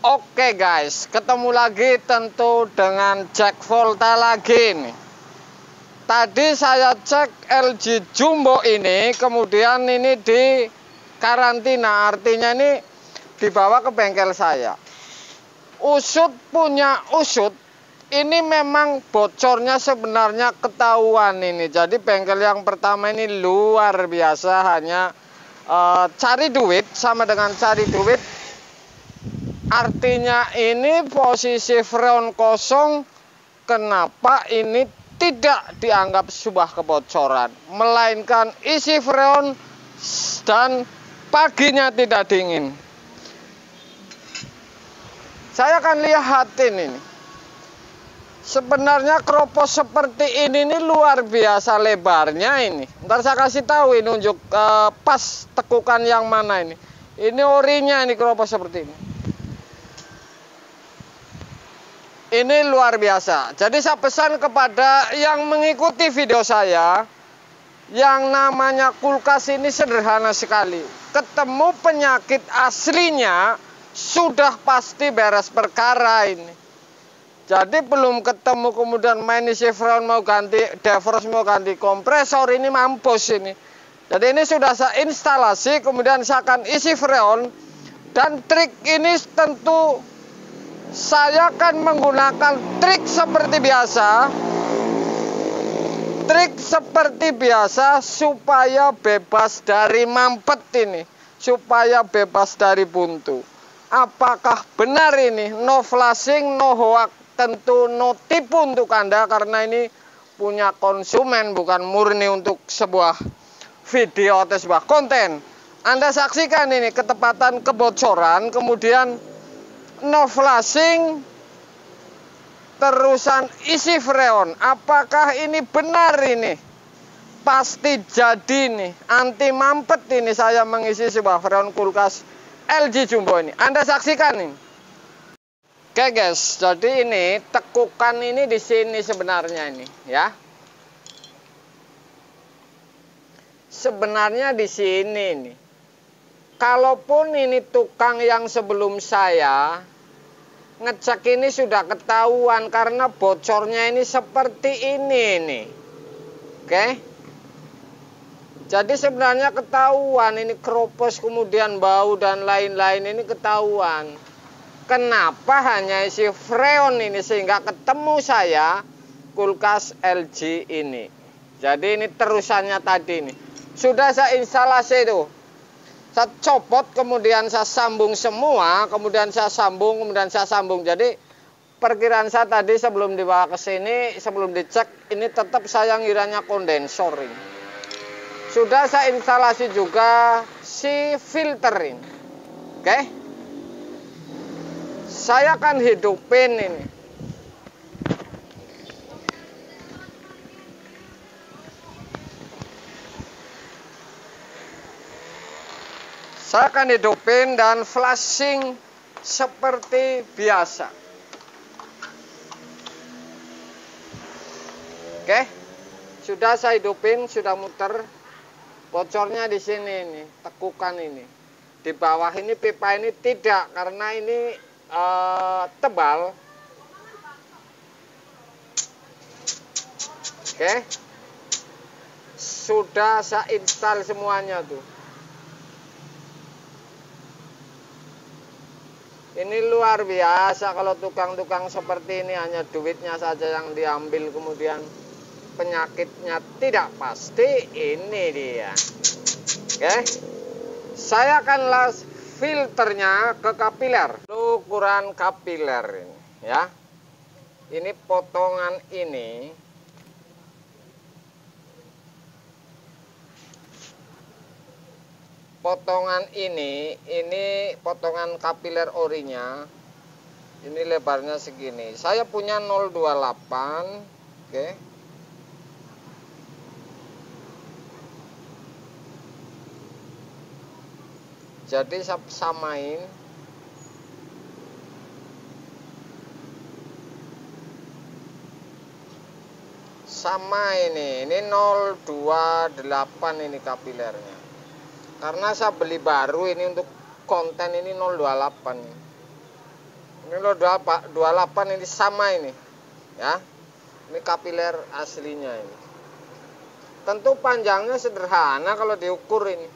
Oke guys, ketemu lagi tentu dengan Jack Volta lagi nih. Tadi saya cek LG Jumbo ini, kemudian ini di karantina, artinya ini dibawa ke bengkel saya. Usut punya usut, ini memang bocornya sebenarnya ketahuan ini. Jadi bengkel yang pertama ini luar biasa, hanya cari duit, sama dengan cari duit. Artinya ini posisi freon kosong, kenapa ini tidak dianggap sebuah kebocoran, melainkan isi freon dan paginya tidak dingin. Saya akan lihat ini. Sebenarnya kropos seperti ini luar biasa lebarnya ini. Ntar saya kasih tahu ini, unjuk pas tekukan yang mana ini. Ini orinya ini kropos seperti ini. Ini luar biasa. Jadi saya pesan kepada yang mengikuti video saya, yang namanya kulkas ini sederhana sekali. Ketemu penyakit aslinya, sudah pasti beres perkara ini. Jadi belum ketemu kemudian main isi freon mau ganti defrost, mau ganti kompresor, ini mampus ini. Jadi ini sudah saya instalasi, kemudian saya akan isi freon. Dan trik ini tentu saya akan menggunakan trik seperti biasa. Trik seperti biasa supaya bebas dari mampet ini, supaya bebas dari buntu. Apakah benar ini? No flashing, no hoax, tentu no tipu untuk Anda, karena ini punya konsumen, bukan murni untuk sebuah video atau sebuah konten. Anda saksikan ini ketepatan kebocoran, kemudian no flashing, terusan isi freon. Apakah ini benar ini? Pasti jadi nih, anti mampet ini saya mengisi sebuah freon kulkas LG Jumbo ini. Anda saksikan ini. Oke guys, jadi ini tekukan ini di sini sebenarnya ini ya. Sebenarnya di sini nih. Kalaupun ini tukang yang sebelum saya ngecek ini sudah ketahuan, karena bocornya ini seperti ini nih. Oke. Jadi sebenarnya ketahuan ini kropos, kemudian bau dan lain-lain ini ketahuan. Kenapa hanya isi freon ini sehingga ketemu saya kulkas LG ini. Jadi ini terusannya tadi ini. Sudah saya instalasi itu. Saya copot, kemudian saya sambung semua, kemudian saya sambung, kemudian saya sambung. Jadi perkiraan saya tadi sebelum dibawa ke sini, sebelum dicek, ini tetap saya ngiranya kondensor ini. Sudah saya instalasi juga si filter ini. Oke. Saya akan hidupin ini. Saya akan hidupin dan flashing seperti biasa. Oke, sudah saya hidupin, sudah muter. Bocornya di sini nih, tekukan ini. Di bawah ini pipa ini tidak, karena ini tebal. Oke, sudah saya install semuanya tuh. Ini luar biasa kalau tukang-tukang seperti ini, hanya duitnya saja yang diambil, kemudian penyakitnya tidak pasti. Ini dia. Oke. Saya akan las filternya ke kapiler. Ukuran kapiler ini ya. Ini potongan ini. Potongan ini potongan kapiler orinya. Ini lebarnya segini. Saya punya 028, oke. Jadi saya samain. Sama ini 028 ini kapilernya. Karena saya beli baru ini untuk konten ini 028. Ini lo 28 ini sama ini. Ya. Ini kapiler aslinya ini. Tentu panjangnya sederhana kalau diukur ini.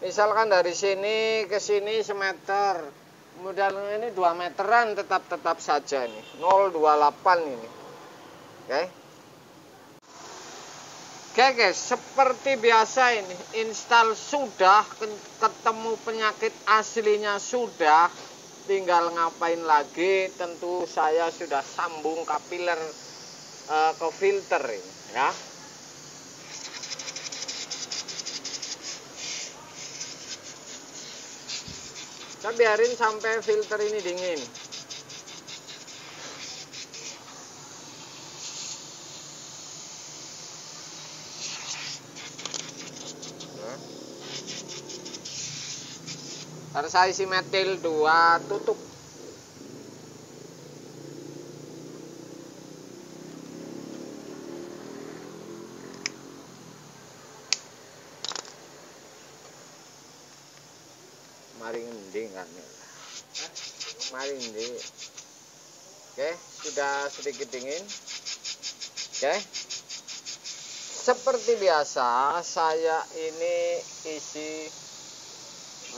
Misalkan dari sini ke sini semeter. Kemudian ini 2 meteran tetap saja ini. 028 ini. Oke. Oke guys, seperti biasa ini. Install sudah, ketemu penyakit aslinya sudah. Tinggal ngapain lagi? Tentu saya sudah sambung kapiler ke filter ini, ya. Kita biarin sampai filter ini dingin. Terus saya isi metil 2, tutup. Mari ngendi kan ya. Mari ngendi. Oke, sudah sedikit dingin. Oke. Seperti biasa saya ini isi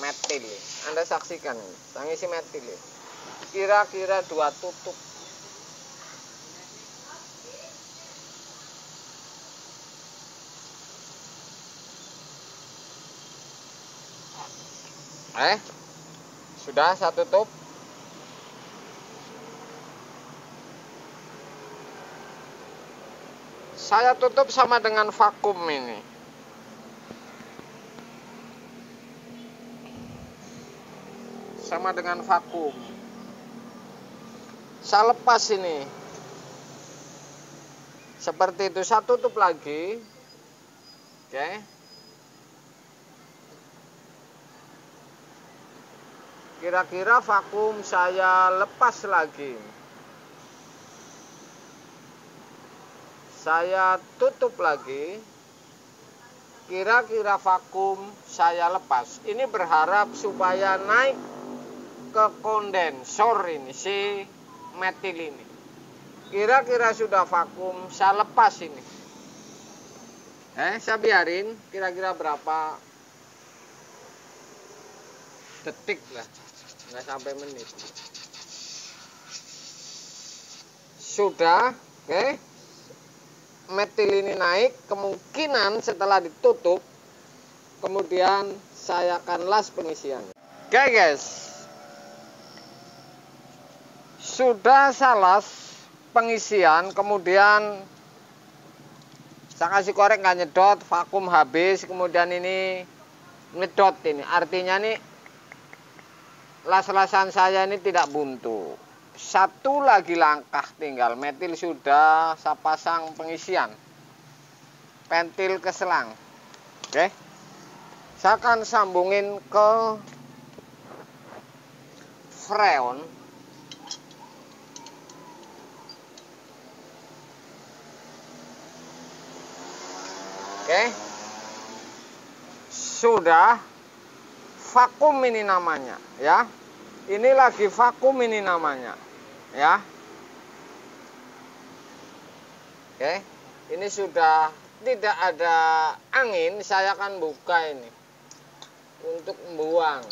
metil. Anda saksikan ini. Saya isi metil. Kira-kira 2 tutup. Sudah 1 tutup. Saya tutup sama dengan vakum ini. Sama dengan vakum. Saya lepas ini. Seperti itu, saya tutup lagi. Oke. Kira-kira vakum saya lepas lagi. Saya tutup lagi. Kira-kira vakum saya lepas. Ini berharap supaya naik ke kondensor ini si metil ini. Kira-kira sudah vakum saya lepas ini. Saya biarin kira-kira berapa detik lah, nggak sampai menit. Sudah, oke. Metil ini naik, kemungkinan setelah ditutup, kemudian saya akan las pengisian. Oke guys, sudah saya las pengisian, kemudian saya kasih korek nggak nyedot, vakum habis, kemudian ini nyedot ini, artinya nih las-lasan saya ini tidak buntu. 1 lagi langkah tinggal, metil sudah saya pasang pengisian, pentil ke selang. Oke, saya akan sambungin ke freon. Oke, sudah vakum ini namanya, ya. Ini lagi vakum ini namanya, ya. Oke, ini sudah tidak ada angin, saya akan buka ini untuk membuang.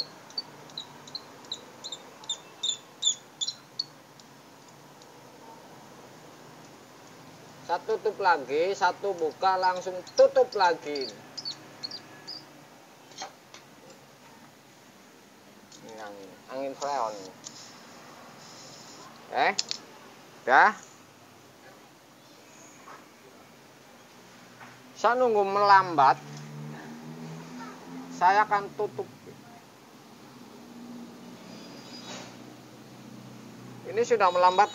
Saya tutup lagi, 1 buka langsung tutup lagi. Angin freon. Udah. Saya nunggu melambat. Saya akan tutup. Ini sudah melambat.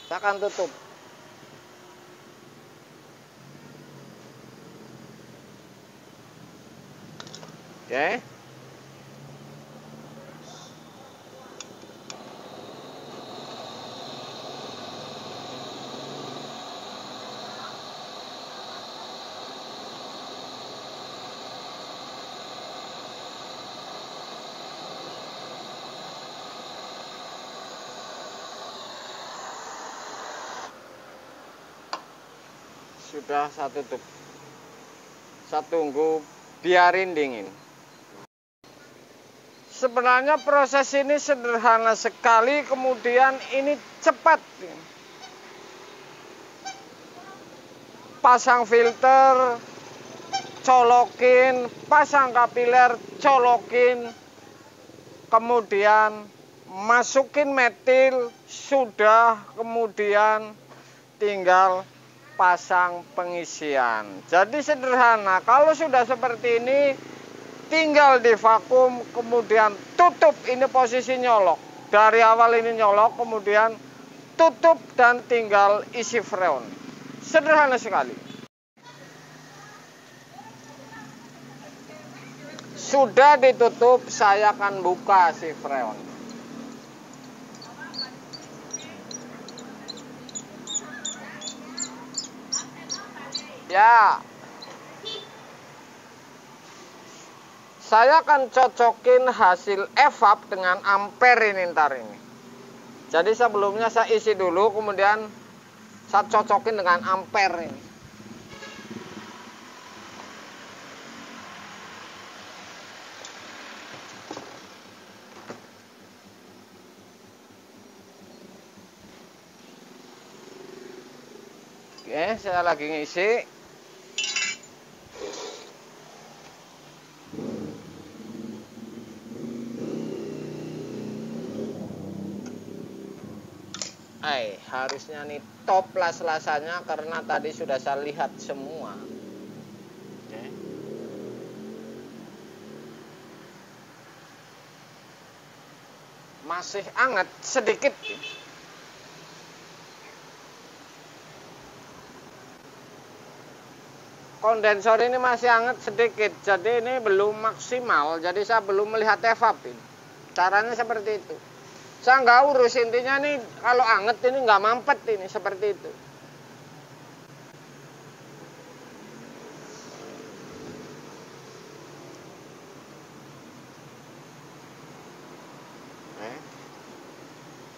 Saya akan tutup. Oke. sudah saya tutup. Saya tunggu biarin dingin. Sebenarnya proses ini sederhana sekali, kemudian ini cepat. Pasang filter, colokin, pasang kapiler, colokin, kemudian masukin metil, sudah, kemudian tinggal pasang pengisian. Jadi sederhana. Kalau sudah seperti ini, tinggal di vakum, kemudian tutup. Ini posisi nyolok. Dari awal ini nyolok, kemudian tutup dan tinggal isi freon. Sederhana sekali. Sudah ditutup, saya akan buka si freon. Ya, saya akan cocokin hasil evap dengan ampere ini ntar ini. Jadi sebelumnya saya isi dulu, kemudian saya cocokin dengan ampere ini. Oke, saya lagi ngisi. Harusnya nih top las-lasannya karena tadi sudah saya lihat semua. Oke. Masih hangat sedikit. Kondensor ini masih hangat sedikit, jadi ini belum maksimal, jadi saya belum melihat evap ini. Caranya seperti itu. Saya nggak urus, intinya nih kalau anget ini nggak mampet ini, seperti itu.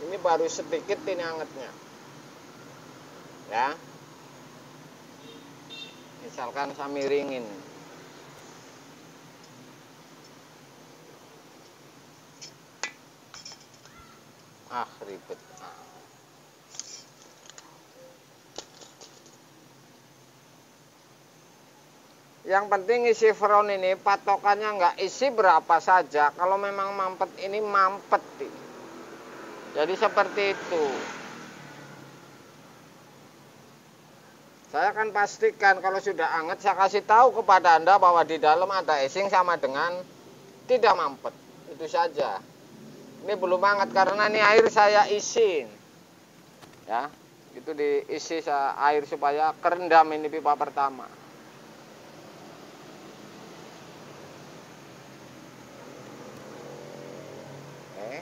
Ini baru sedikit ini angetnya. Ya. Misalkan saya miringin. Ribet. Yang penting isi freon ini patokannya nggak isi berapa saja. Kalau memang mampet ini mampet. Jadi seperti itu. Saya akan pastikan kalau sudah anget, saya kasih tahu kepada Anda bahwa di dalam ada icing sama dengan tidak mampet. Itu saja. Ini belum hangat karena ini air saya isi. Ya, itu diisi air supaya kerendam ini pipa pertama. Oke.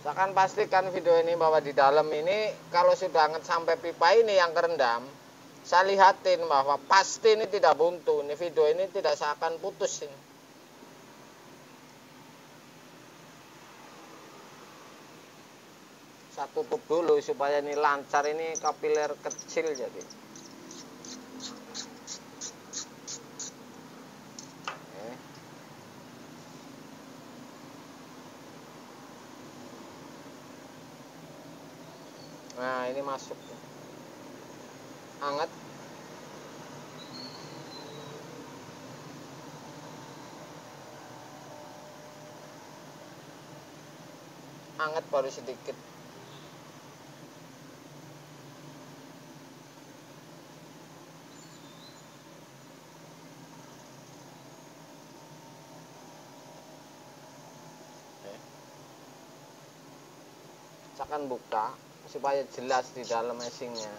Saya akan pastikan video ini bahwa di dalam ini kalau sudah hangat sampai pipa ini yang kerendam, saya lihatin bahwa pasti ini tidak buntu. Ini video ini tidak seakan putus ini. Saya tutup dulu supaya ini lancar, ini kapiler kecil jadi. Nah, ini masuk. Hangat. Hangat baru sedikit. Saya akan buka supaya jelas di dalam icingnya.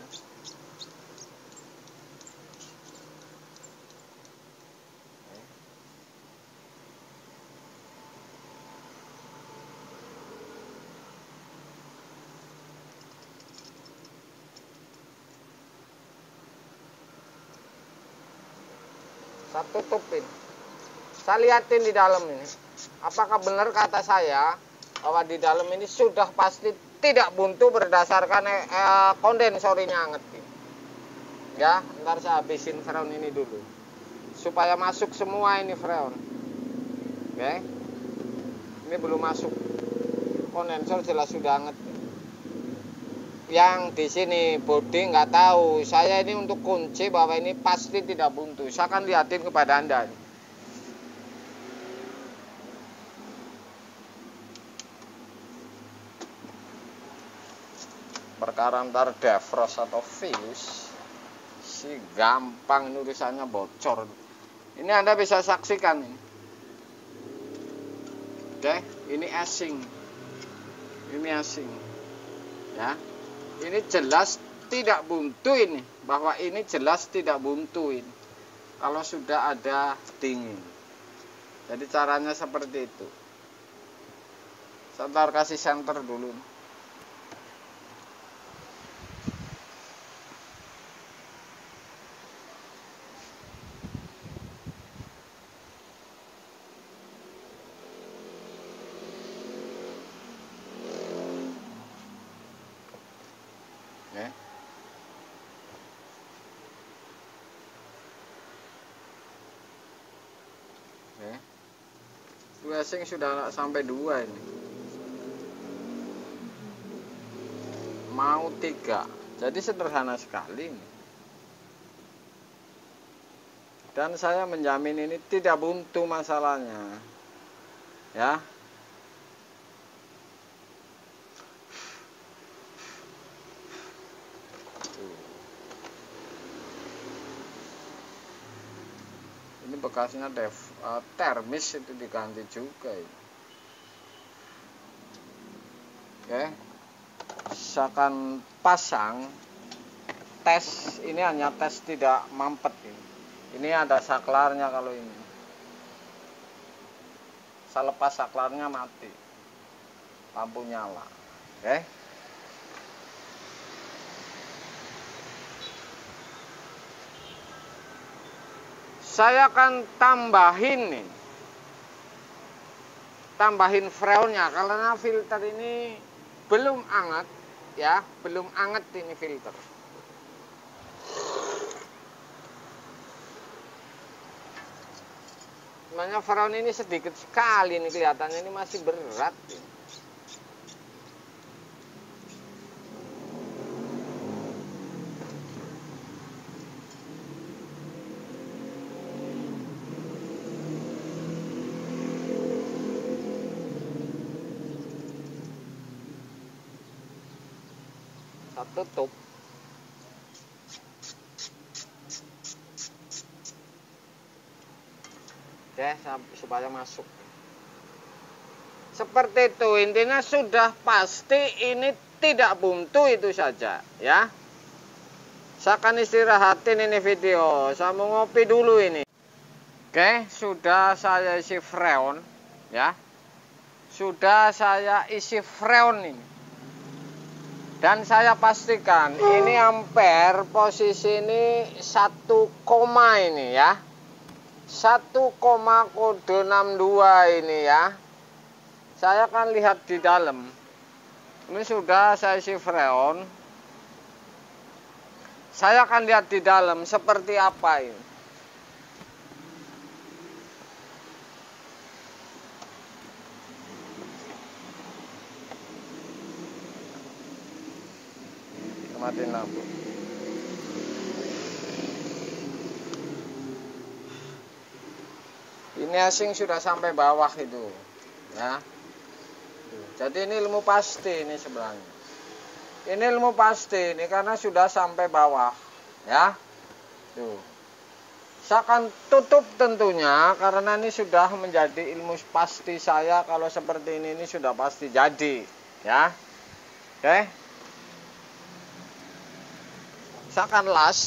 Saya tutupin. Saya liatin di dalam ini. Apakah benar kata saya bahwa di dalam ini sudah pasti tidak buntu berdasarkan kondensorinya anget. Ya, ntar saya habisin freon ini dulu. Supaya masuk semua ini freon. Oke. Ini belum masuk. Kondensor jelas sudah anget. Yang di sini bodi nggak tahu. Saya ini untuk kunci bahwa ini pasti tidak buntu. Saya akan liatin kepada Anda. Perkara ntar defrost atau fuse sih gampang, ini urusannya bocor. Ini Anda bisa saksikan ini. Oke, ini asing. Ini asing. Ya. Ini jelas tidak buntu ini, bahwa ini jelas tidak buntu ini. Kalau sudah ada dingin. Jadi caranya seperti itu. Saya kasih senter dulu. Casing sudah sampai 2 ini, mau 3, jadi sederhana sekali ini. Dan saya menjamin ini tidak buntu masalahnya, ya. Ini bekasnya termis itu diganti juga ini. Oke. Saya akan pasang tes, ini hanya tes tidak mampet ini. Ini ada saklarnya kalau ini. Saya lepas saklarnya mati. Lampu nyala. Oke. Saya akan tambahin nih. Tambahin freonnya karena filter ini belum anget ya, belum anget ini filter. Sebenarnya freon ini sedikit sekali nih kelihatannya, ini masih berat. Tutup. Oke, supaya masuk. Seperti itu, intinya sudah pasti ini tidak buntu, itu saja ya. Saya akan istirahatin ini video, saya mau ngopi dulu ini. Oke, sudah saya isi freon ya. Sudah saya isi freon ini. Dan saya pastikan ini ampere posisi ini 1, ini ya. 1,62 ini ya. Saya akan lihat di dalam. Ini sudah saya isi freon. Saya akan lihat di dalam seperti apa ini. Matiin lampu. Ini asing sudah sampai bawah itu ya. Jadi ini ilmu pasti ini sebenarnya. Ini ilmu pasti ini karena sudah sampai bawah ya. Tuh. Saya akan tutup tentunya karena ini sudah menjadi ilmu pasti saya, kalau seperti ini sudah pasti jadi ya. Oke. Saya akan las.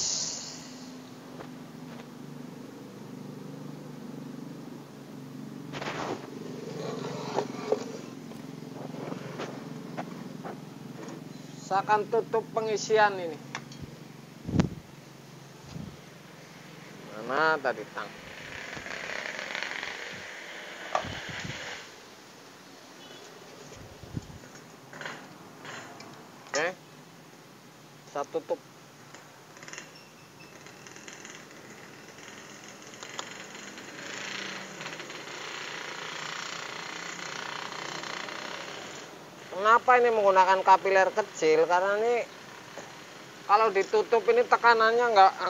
Saya akan tutup pengisian ini. Mana tadi tang? kita tutup. Kenapa ini menggunakan kapiler kecil? Karena ini kalau ditutup ini tekanannya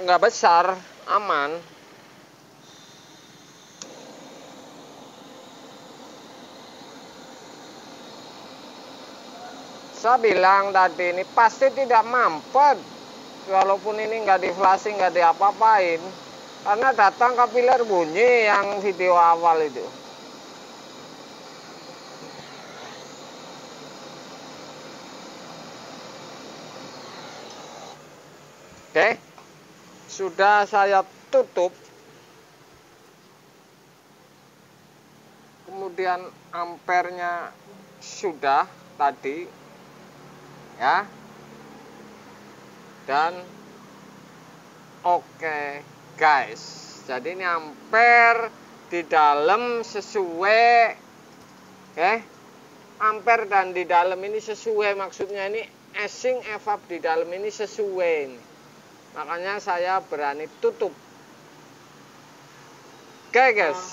nggak besar, aman. Saya bilang tadi ini pasti tidak mampet, walaupun ini nggak di flashing, nggak diapa-apain, karena datang kapiler bunyi yang video awal itu. Oke, sudah saya tutup. Kemudian ampernya sudah tadi, ya. Dan oke, guys. Jadi ini ampere di dalam sesuai, oke. Ampere dan di dalam ini sesuai, maksudnya ini easing evap di dalam ini sesuai ini. Makanya saya berani tutup. Oke, guys.